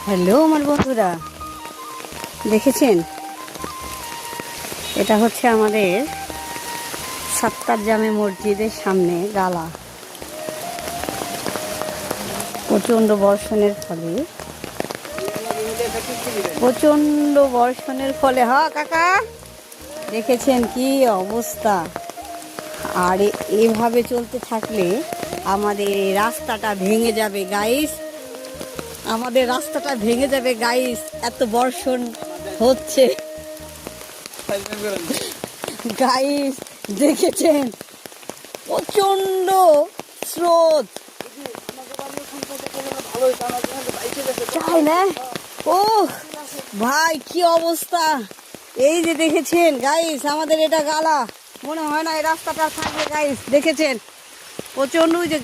Hello আমার বন্ধুরা, দেখেছেন এটা হচ্ছে আমাদের সাত্তার জামে মসজিদের সামনে গালা। প্রচণ্ড বর্ষণের ফলে কাকা দেখেছেন কি অবস্থা। আর এভাবে চলতে থাকলে আমাদের এই রাস্তাটা ভেঙে যাবে গাইস, এত বর্ষণ হচ্ছে গাইস। দেখেছেন প্রচন্ড স্রোত, তাই না? ও ভাই কি অবস্থা! এই যে দেখেছেন গাইস, আমাদের এটা গালা, মনে হয় না এই রাস্তাটা থাকবে গাইস। দেখেছেন প্রচন্ড যে